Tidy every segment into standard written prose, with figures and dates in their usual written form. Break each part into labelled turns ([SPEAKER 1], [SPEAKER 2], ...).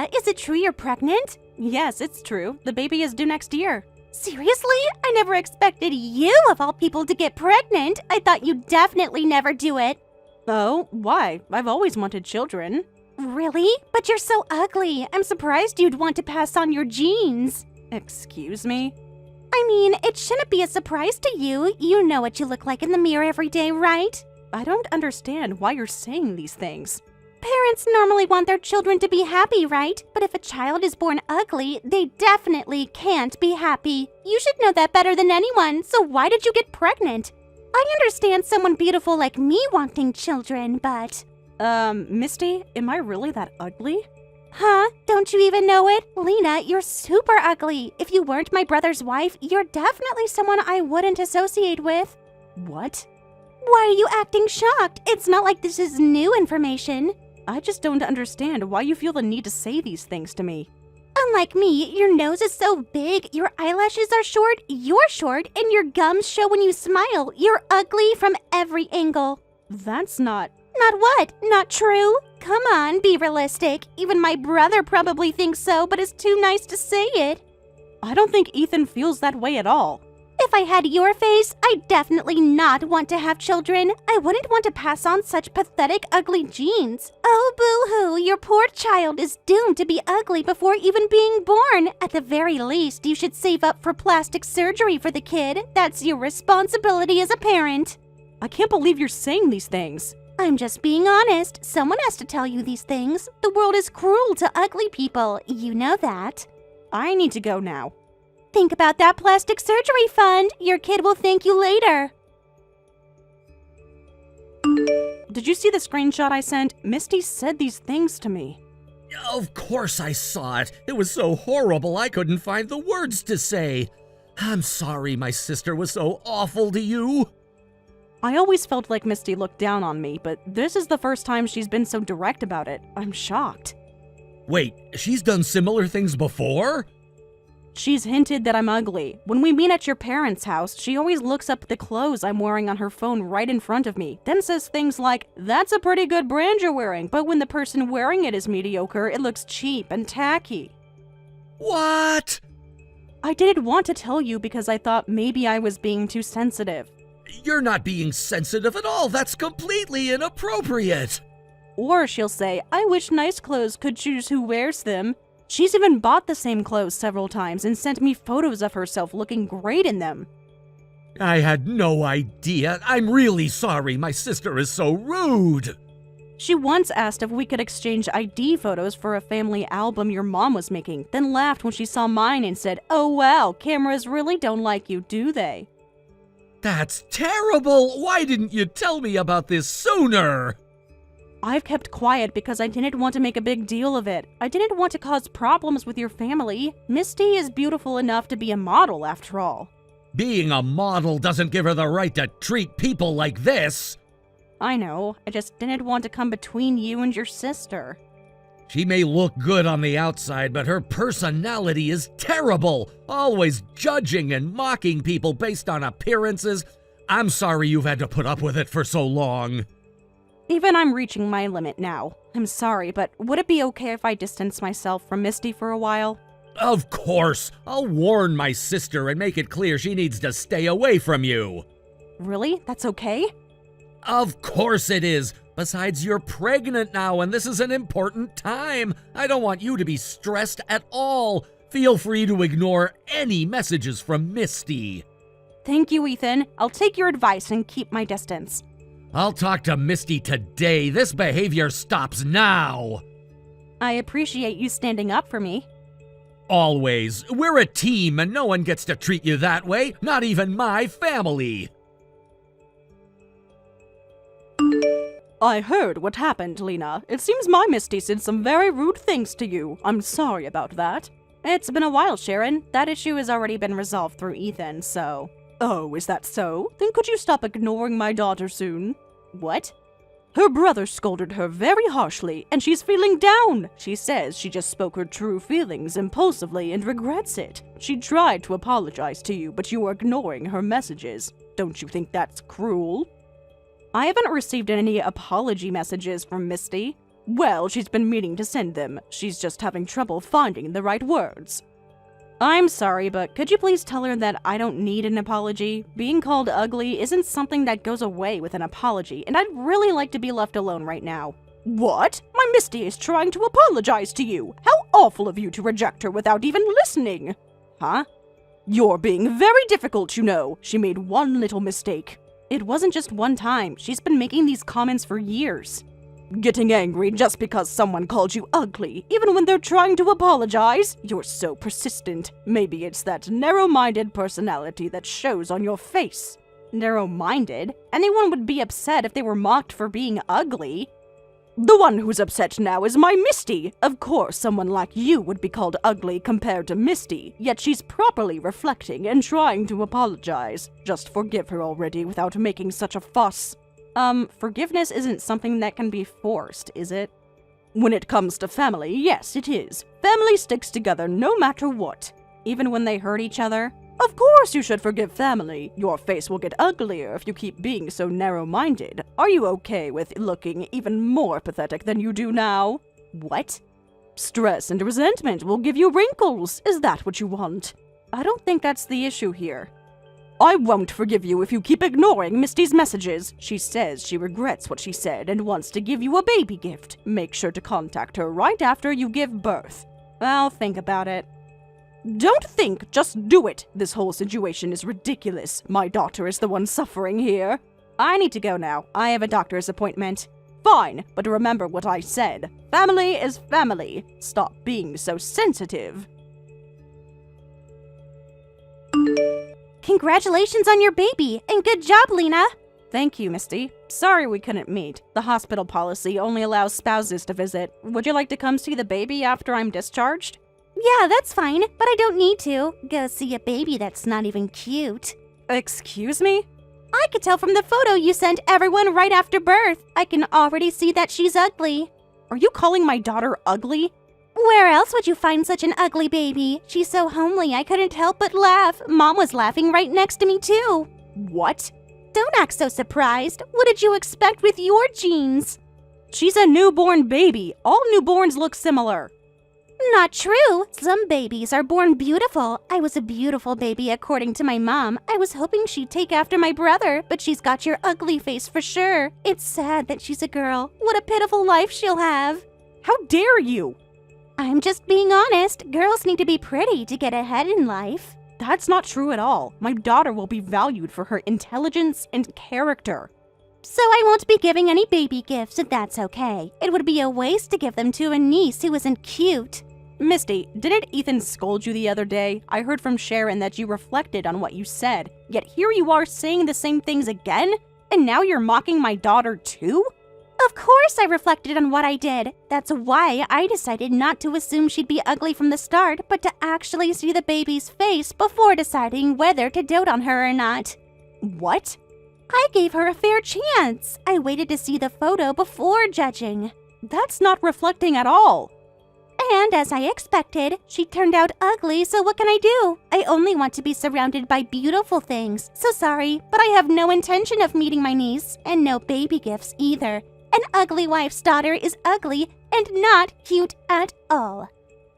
[SPEAKER 1] Lena, is it true you're pregnant?
[SPEAKER 2] Yes, it's true. The baby is due next year.
[SPEAKER 1] Seriously? I never expected you, of all people, to get pregnant. I thought you'd definitely never do it.
[SPEAKER 2] Oh, why? I've always wanted children.
[SPEAKER 1] Really? But you're so ugly. I'm surprised you'd want to pass on your genes.
[SPEAKER 2] Excuse me?
[SPEAKER 1] I mean, it shouldn't be a surprise to you. You know what you look like in the mirror every day, right?
[SPEAKER 2] I don't understand why you're saying these things.
[SPEAKER 1] Parents normally want their children to be happy, right? But if a child is born ugly, they definitely can't be happy. You should know that better than anyone, so why did you get pregnant? I understand someone beautiful like me wanting children, but...
[SPEAKER 2] Misty, am I really that ugly?
[SPEAKER 1] Huh? Don't you even know it? Lena, you're super ugly. If you weren't my brother's wife, you're definitely someone I wouldn't associate with.
[SPEAKER 2] What?
[SPEAKER 1] Why are you acting shocked? It's not like this is new information.
[SPEAKER 2] I just don't understand why you feel the need to say these things to me.
[SPEAKER 1] Unlike me, your nose is so big, your eyelashes are short, you're short, and your gums show when you smile. You're ugly from every angle.
[SPEAKER 2] That's not...
[SPEAKER 1] Not what? Not true? Come on, be realistic. Even my brother probably thinks so, but is too nice to say it.
[SPEAKER 2] I don't think Ethan feels that way at all.
[SPEAKER 1] If I had your face, I'd definitely not want to have children. I wouldn't want to pass on such pathetic, ugly genes. Oh, boo-hoo, your poor child is doomed to be ugly before even being born. At the very least, you should save up for plastic surgery for the kid. That's your responsibility as a parent.
[SPEAKER 2] I can't believe you're saying these things.
[SPEAKER 1] I'm just being honest. Someone has to tell you these things. The world is cruel to ugly people. You know that.
[SPEAKER 2] I need to go now.
[SPEAKER 1] Think about that plastic surgery fund. Your kid will thank you later.
[SPEAKER 2] Did you see the screenshot I sent? Misty said these things to me.
[SPEAKER 3] Of course I saw it. It was so horrible I couldn't find the words to say. I'm sorry my sister was so awful to you.
[SPEAKER 2] I always felt like Misty looked down on me, but this is the first time she's been so direct about it. I'm shocked.
[SPEAKER 3] Wait, she's done similar things before?
[SPEAKER 2] She's hinted that I'm ugly. When we meet at your parents' house, she always looks up the clothes I'm wearing on her phone right in front of me, then says things like, "That's a pretty good brand you're wearing," but when the person wearing it is mediocre, it looks cheap and tacky.
[SPEAKER 3] What?
[SPEAKER 2] I didn't want to tell you because I thought maybe I was being too sensitive.
[SPEAKER 3] You're not being sensitive at all. That's completely inappropriate.
[SPEAKER 2] Or she'll say, "I wish nice clothes could choose who wears them." She's even bought the same clothes several times and sent me photos of herself looking great in them.
[SPEAKER 3] I had no idea. I'm really sorry. My sister is so rude.
[SPEAKER 2] She once asked if we could exchange ID photos for a family album your mom was making, then laughed when she saw mine and said, "Oh wow, cameras really don't like you, do they?"
[SPEAKER 3] That's terrible. Why didn't you tell me about this sooner?
[SPEAKER 2] I've kept quiet because I didn't want to make a big deal of it. I didn't want to cause problems with your family. Misty is beautiful enough to be a model, after all.
[SPEAKER 3] Being a model doesn't give her the right to treat people like this.
[SPEAKER 2] I know. I just didn't want to come between you and your sister.
[SPEAKER 3] She may look good on the outside, but her personality is terrible. Always judging and mocking people based on appearances. I'm sorry you've had to put up with it for so long.
[SPEAKER 2] Even I'm reaching my limit now. I'm sorry, but would it be okay if I distance myself from Misty for a while?
[SPEAKER 3] Of course. I'll warn my sister and make it clear she needs to stay away from you.
[SPEAKER 2] Really? That's okay?
[SPEAKER 3] Of course it is. Besides, you're pregnant now, and this is an important time. I don't want you to be stressed at all. Feel free to ignore any messages from Misty.
[SPEAKER 2] Thank you, Ethan. I'll take your advice and keep my distance.
[SPEAKER 3] I'll talk to Misty today. This behavior stops now.
[SPEAKER 2] I appreciate you standing up for me.
[SPEAKER 3] Always. We're a team, and no one gets to treat you that way, not even my family.
[SPEAKER 2] I heard what happened, Lena. It seems my Misty said some very rude things to you. I'm sorry about that. It's been a while, Sharon. That issue has already been resolved through Ethan, so... Oh, is that so? Then could you stop ignoring my daughter soon? What? Her brother scolded her very harshly, and she's feeling down. She says she just spoke her true feelings impulsively and regrets it. She tried to apologize to you, but you are ignoring her messages. Don't you think that's cruel? I haven't received any apology messages from Misty. Well, she's been meaning to send them. She's just having trouble finding the right words. I'm sorry, but could you please tell her that I don't need an apology? Being called ugly isn't something that goes away with an apology, and I'd really like to be left alone right now. What? My Misty is trying to apologize to you. How awful of you to reject her without even listening. Huh? You're being very difficult, you know. She made one little mistake. It wasn't just one time. She's been making these comments for years. Getting angry just because someone called you ugly, even when they're trying to apologize? You're so persistent. Maybe it's that narrow-minded personality that shows on your face. Narrow-minded? Anyone would be upset if they were mocked for being ugly. The one who's upset now is my Misty. Of course, someone like you would be called ugly compared to Misty, yet she's properly reflecting and trying to apologize. Just forgive her already without making such a fuss. Forgiveness isn't something that can be forced, is it? When it comes to family, yes, it is. Family sticks together no matter what. Even when they hurt each other? Of course you should forgive family. Your face will get uglier if you keep being so narrow-minded. Are you okay with looking even more pathetic than you do now? What? Stress and resentment will give you wrinkles. Is that what you want? I don't think that's the issue here. I won't forgive you if you keep ignoring Misty's messages. She says she regrets what she said and wants to give you a baby gift. Make sure to contact her right after you give birth. I'll think about it. Don't think, just do it. This whole situation is ridiculous. My daughter is the one suffering here. I need to go now. I have a doctor's appointment. Fine, but remember what I said. Family is family. Stop being so sensitive.
[SPEAKER 1] Congratulations on your baby, and good job, Lena!
[SPEAKER 2] Thank you, Misty. Sorry we couldn't meet. The hospital policy only allows spouses to visit. Would you like to come see the baby after I'm discharged?
[SPEAKER 1] Yeah, that's fine, but I don't need to. Go see a baby that's not even cute.
[SPEAKER 2] Excuse me?
[SPEAKER 1] I could tell from the photo you sent everyone right after birth. I can already see that she's ugly.
[SPEAKER 2] Are you calling my daughter ugly?
[SPEAKER 1] Where else would you find such an ugly baby? She's so homely I couldn't help but laugh. Mom was laughing right next to me too.
[SPEAKER 2] What?
[SPEAKER 1] Don't act so surprised. What did you expect with your genes?
[SPEAKER 2] She's a newborn baby. All newborns look similar.
[SPEAKER 1] Not true. Some babies are born beautiful. I was a beautiful baby according to my mom. I was hoping she'd take after my brother, but she's got your ugly face for sure. It's sad that she's a girl. What a pitiful life she'll have.
[SPEAKER 2] How dare you?
[SPEAKER 1] I'm just being honest. Girls need to be pretty to get ahead in life.
[SPEAKER 2] That's not true at all. My daughter will be valued for her intelligence and character.
[SPEAKER 1] So I won't be giving any baby gifts if that's okay. It would be a waste to give them to a niece who isn't cute.
[SPEAKER 2] Misty, didn't Ethan scold you the other day? I heard from Sharon that you reflected on what you said. Yet here you are saying the same things again? And now you're mocking my daughter too?
[SPEAKER 1] Of course I reflected on what I did. That's why I decided not to assume she'd be ugly from the start, but to actually see the baby's face before deciding whether to dote on her or not.
[SPEAKER 2] What?
[SPEAKER 1] I gave her a fair chance. I waited to see the photo before judging.
[SPEAKER 2] That's not reflecting at all.
[SPEAKER 1] And as I expected, she turned out ugly, so what can I do? I only want to be surrounded by beautiful things. So sorry, but I have no intention of meeting my niece, and no baby gifts either. An ugly wife's daughter is ugly and not cute at all.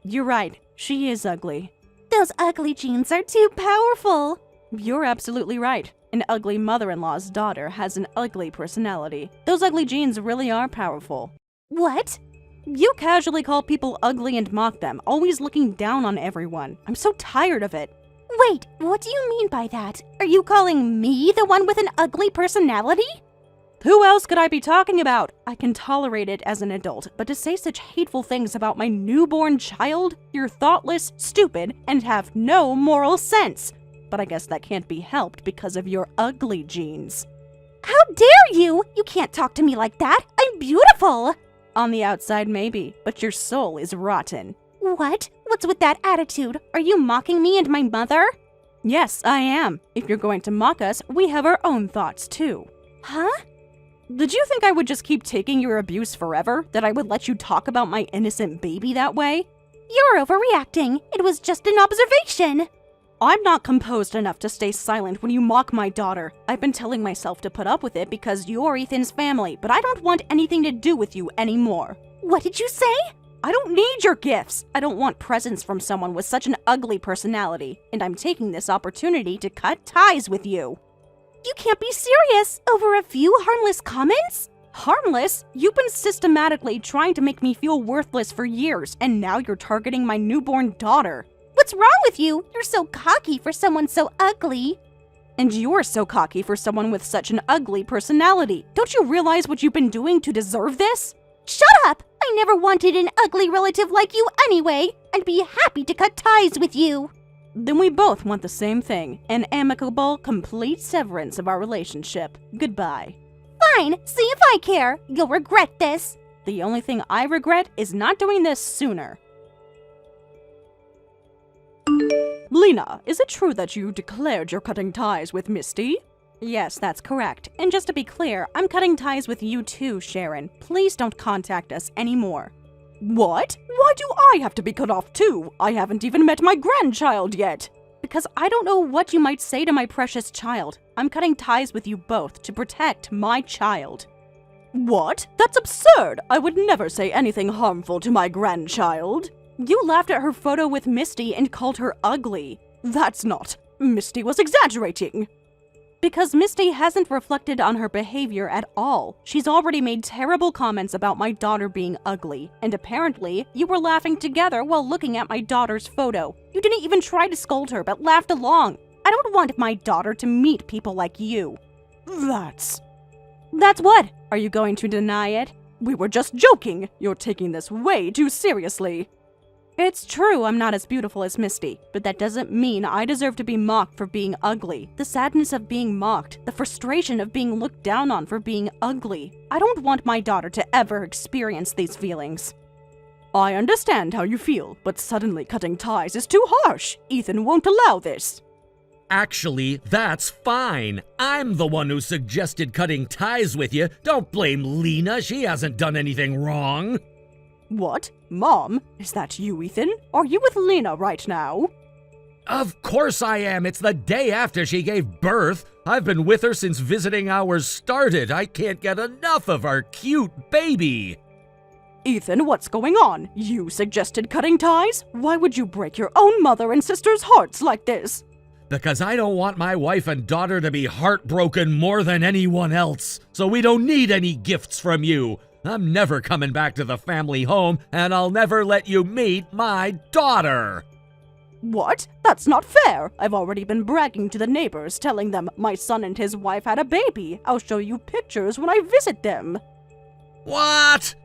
[SPEAKER 2] You're right. She is ugly.
[SPEAKER 1] Those ugly genes are too powerful.
[SPEAKER 2] You're absolutely right. An ugly mother-in-law's daughter has an ugly personality. Those ugly genes really are powerful.
[SPEAKER 1] What?
[SPEAKER 2] You casually call people ugly and mock them, always looking down on everyone. I'm so tired of it.
[SPEAKER 1] Wait, what do you mean by that? Are you calling me the one with an ugly personality?
[SPEAKER 2] Who else could I be talking about? I can tolerate it as an adult, but to say such hateful things about my newborn child? You're thoughtless, stupid, and have no moral sense. But I guess that can't be helped because of your ugly genes.
[SPEAKER 1] How dare you? You can't talk to me like that. I'm beautiful.
[SPEAKER 2] On the outside, maybe, but your soul is rotten.
[SPEAKER 1] What? What's with that attitude? Are you mocking me and my mother?
[SPEAKER 2] Yes, I am. If you're going to mock us, we have our own thoughts, too.
[SPEAKER 1] Huh?
[SPEAKER 2] Did you think I would just keep taking your abuse forever? That I would let you talk about my innocent baby that way?
[SPEAKER 1] You're overreacting. It was just an observation.
[SPEAKER 2] I'm not composed enough to stay silent when you mock my daughter. I've been telling myself to put up with it because you're Ethan's family, but I don't want anything to do with you anymore.
[SPEAKER 1] What did you say?
[SPEAKER 2] I don't need your gifts. I don't want presents from someone with such an ugly personality, and I'm taking this opportunity to cut ties with you.
[SPEAKER 1] You can't be serious over a few harmless comments?
[SPEAKER 2] Harmless? You've been systematically trying to make me feel worthless for years, and now you're targeting my newborn daughter.
[SPEAKER 1] What's wrong with you? You're so cocky for someone so ugly.
[SPEAKER 2] And you're so cocky for someone with such an ugly personality. Don't you realize what you've been doing to deserve this?
[SPEAKER 1] Shut up! I never wanted an ugly relative like you anyway. I'd be happy to cut ties with you.
[SPEAKER 2] Then we both want the same thing, an amicable, complete severance of our relationship. Goodbye.
[SPEAKER 1] Fine, see if I care. You'll regret this.
[SPEAKER 2] The only thing I regret is not doing this sooner. Lena, is it true that you declared you're cutting ties with Misty? Yes, that's correct. And just to be clear, I'm cutting ties with you too, Sharon. Please don't contact us anymore. What? Why do I have to be cut off too? I haven't even met my grandchild yet. Because I don't know what you might say to my precious child. I'm cutting ties with you both to protect my child. What? That's absurd! I would never say anything harmful to my grandchild. You laughed at her photo with Misty and called her ugly. That's not. Misty was exaggerating. Because Misty hasn't reflected on her behavior at all. She's already made terrible comments about my daughter being ugly, and apparently, you were laughing together while looking at my daughter's photo. You didn't even try to scold her, but laughed along. I don't want my daughter to meet people like you. That's what? Are you going to deny it? We were just joking. You're taking this way too seriously. It's true I'm not as beautiful as Misty, but that doesn't mean I deserve to be mocked for being ugly. The sadness of being mocked, the frustration of being looked down on for being ugly. I don't want my daughter to ever experience these feelings. I understand how you feel, but suddenly cutting ties is too harsh. Ethan won't allow this.
[SPEAKER 3] Actually, that's fine. I'm the one who suggested cutting ties with you. Don't blame Lena. She hasn't done anything wrong.
[SPEAKER 2] What? Mom? Is that you, Ethan? Are you with Lena right now?
[SPEAKER 3] Of course I am. It's the day after she gave birth. I've been with her since visiting hours started. I can't get enough of our cute baby.
[SPEAKER 2] Ethan, what's going on? You suggested cutting ties? Why would you break your own mother and sister's hearts like this?
[SPEAKER 3] Because I don't want my wife and daughter to be heartbroken more than anyone else. So we don't need any gifts from you. I'm never coming back to the family home, and I'll never let you meet my daughter.
[SPEAKER 2] What? That's not fair. I've already been bragging to the neighbors, telling them my son and his wife had a baby. I'll show you pictures when I visit them.
[SPEAKER 3] What?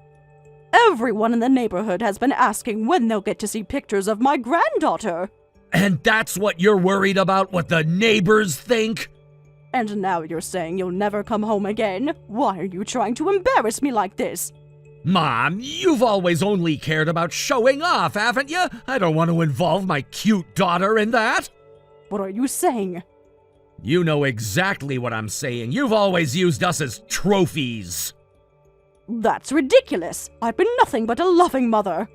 [SPEAKER 2] Everyone in the neighborhood has been asking when they'll get to see pictures of my granddaughter.
[SPEAKER 3] And that's what you're worried about, what the neighbors think?
[SPEAKER 2] And now you're saying you'll never come home again? Why are you trying to embarrass me like this?
[SPEAKER 3] Mom, you've always only cared about showing off, haven't you? I don't want to involve my cute daughter in that.
[SPEAKER 2] What are you saying?
[SPEAKER 3] You know exactly what I'm saying. You've always used us as trophies.
[SPEAKER 2] That's ridiculous. I've been nothing but a loving mother.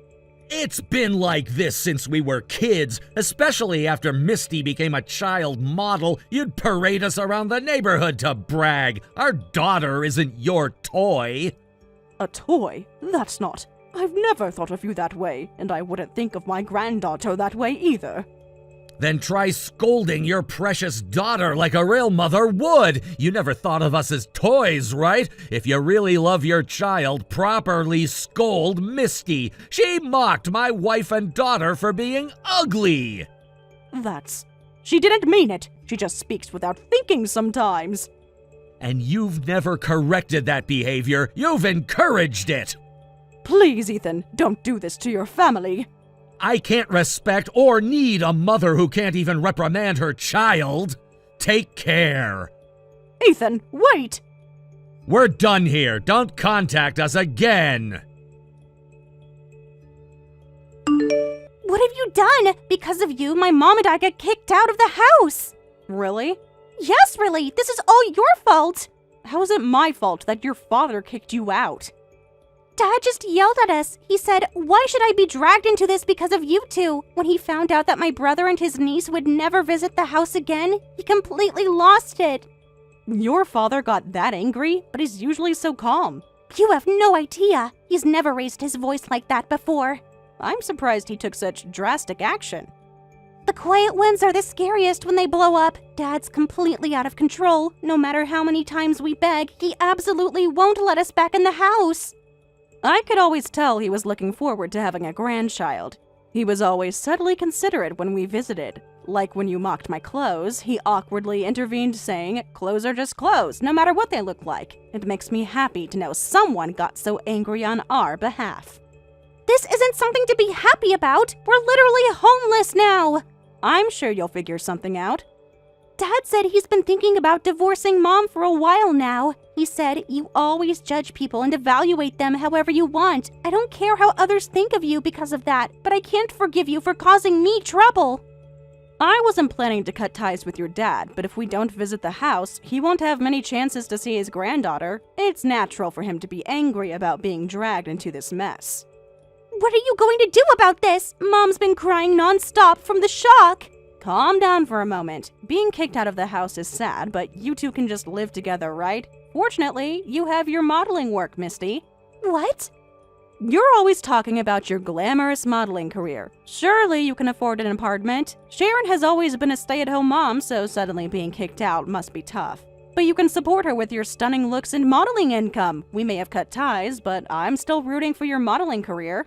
[SPEAKER 3] It's been like this since we were kids, especially after Misty became a child model. You'd parade us around the neighborhood to brag. Our daughter isn't your toy.
[SPEAKER 2] A toy? That's not. I've never thought of you that way, and I wouldn't think of my granddaughter that way either.
[SPEAKER 3] Then try scolding your precious daughter like a real mother would. You never thought of us as toys, right? If you really love your child, properly scold Misty. She mocked my wife and daughter for being ugly.
[SPEAKER 2] She didn't mean it. She just speaks without thinking sometimes.
[SPEAKER 3] And you've never corrected that behavior. You've encouraged it.
[SPEAKER 2] Please, Ethan, don't do this to your family.
[SPEAKER 3] I can't respect or need a mother who can't even reprimand her child. Take care.
[SPEAKER 2] Ethan, wait!
[SPEAKER 3] We're done here. Don't contact us again.
[SPEAKER 1] What have you done? Because of you, my mom and I got kicked out of the house.
[SPEAKER 2] Really?
[SPEAKER 1] Yes, really. This is all your fault.
[SPEAKER 2] How is it my fault that your father kicked you out?
[SPEAKER 1] Dad just yelled at us. He said, "Why should I be dragged into this because of you two?" When he found out that my brother and his niece would never visit the house again, he completely lost it.
[SPEAKER 2] Your father got that angry, but he's usually so calm.
[SPEAKER 1] You have no idea. He's never raised his voice like that before.
[SPEAKER 2] I'm surprised he took such drastic action.
[SPEAKER 1] The quiet ones are the scariest when they blow up. Dad's completely out of control. No matter how many times we beg, he absolutely won't let us back in the house.
[SPEAKER 2] I could always tell he was looking forward to having a grandchild. He was always subtly considerate when we visited. Like when you mocked my clothes, he awkwardly intervened saying, "Clothes are just clothes, no matter what they look like." It makes me happy to know someone got so angry on our behalf.
[SPEAKER 1] This isn't something to be happy about. We're literally homeless now.
[SPEAKER 2] I'm sure you'll figure something out.
[SPEAKER 1] Dad said he's been thinking about divorcing Mom for a while now. He said, "You always judge people and evaluate them however you want. I don't care how others think of you because of that, but I can't forgive you for causing me trouble."
[SPEAKER 2] I wasn't planning to cut ties with your dad, but if we don't visit the house, he won't have many chances to see his granddaughter. It's natural for him to be angry about being dragged into this mess.
[SPEAKER 1] What are you going to do about this? Mom's been crying nonstop from the shock.
[SPEAKER 2] Calm down for a moment. Being kicked out of the house is sad, but you two can just live together, right? Fortunately, you have your modeling work, Misty.
[SPEAKER 1] What?
[SPEAKER 2] You're always talking about your glamorous modeling career. Surely you can afford an apartment. Sharon has always been a stay-at-home mom, so suddenly being kicked out must be tough. But you can support her with your stunning looks and modeling income. We may have cut ties, but I'm still rooting for your modeling career.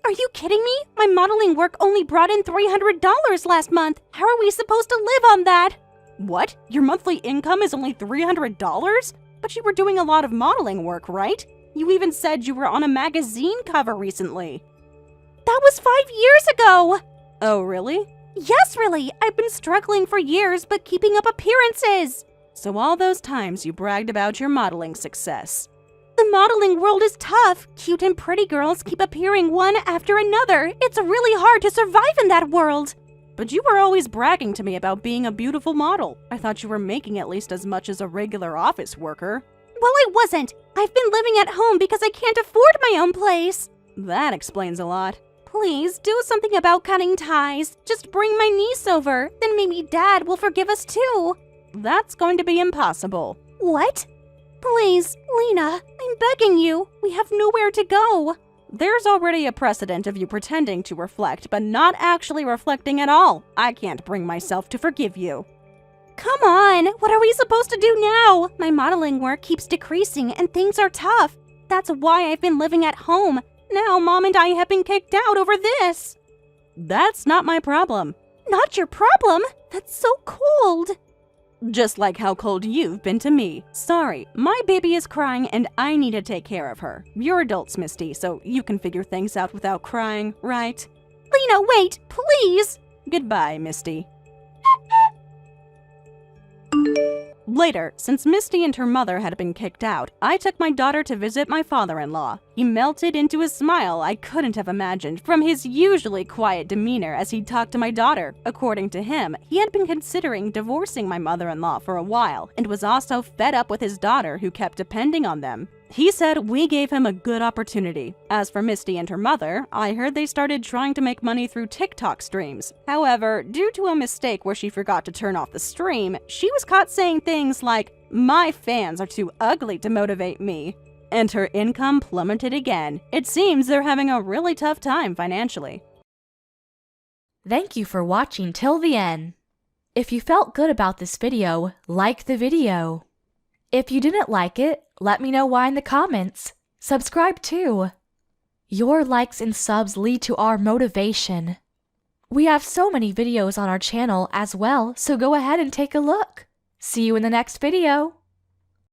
[SPEAKER 1] Are you kidding me? My modeling work only brought in $300 last month. How are we supposed to live on that?
[SPEAKER 2] What? Your monthly income is only $300? But you were doing a lot of modeling work, right? You even said you were on a magazine cover recently.
[SPEAKER 1] That was 5 years ago!
[SPEAKER 2] Oh, really?
[SPEAKER 1] Yes, really. I've been struggling for years, but keeping up appearances.
[SPEAKER 2] So all those times you bragged about your modeling success.
[SPEAKER 1] The modeling world is tough. Cute and pretty girls keep appearing one after another. It's really hard to survive in that world.
[SPEAKER 2] But you were always bragging to me about being a beautiful model. I thought you were making at least as much as a regular office worker.
[SPEAKER 1] Well, I wasn't. I've been living at home because I can't afford my own place.
[SPEAKER 2] That explains a lot.
[SPEAKER 1] Please, do something about cutting ties. Just bring my niece over. Then maybe Dad will forgive us too.
[SPEAKER 2] That's going to be impossible.
[SPEAKER 1] What? Please, Lena, I'm begging you. We have nowhere to go.
[SPEAKER 2] There's already a precedent of you pretending to reflect, but not actually reflecting at all. I can't bring myself to forgive you.
[SPEAKER 1] Come on, what are we supposed to do now? My modeling work keeps decreasing and things are tough. That's why I've been living at home. Now Mom and I have been kicked out over this.
[SPEAKER 2] That's not my problem.
[SPEAKER 1] Not your problem? That's so cold.
[SPEAKER 2] Just like how cold you've been to me. Sorry, my baby is crying and I need to take care of her. You're adults, Misty, so you can figure things out without crying, right?
[SPEAKER 1] Lena, wait, please.
[SPEAKER 2] Goodbye, Misty. Later, since Misty and her mother had been kicked out, I took my daughter to visit my father-in-law. He melted into a smile I couldn't have imagined from his usually quiet demeanor as he talked to my daughter. According to him, he had been considering divorcing my mother-in-law for a while and was also fed up with his daughter who kept depending on them. He said we gave him a good opportunity. As for Misty and her mother, I heard they started trying to make money through TikTok streams. However, due to a mistake where she forgot to turn off the stream, she was caught saying things like, "My fans are too ugly to motivate me." And her income plummeted again. It seems they're having a really tough time financially.
[SPEAKER 4] Thank you for watching till the end. If you felt good about this video, like the video. If you didn't like it, let me know why in the comments. Subscribe too. Your likes and subs lead to our motivation. We have so many videos on our channel as well, so go ahead and take a look. See you in the next video.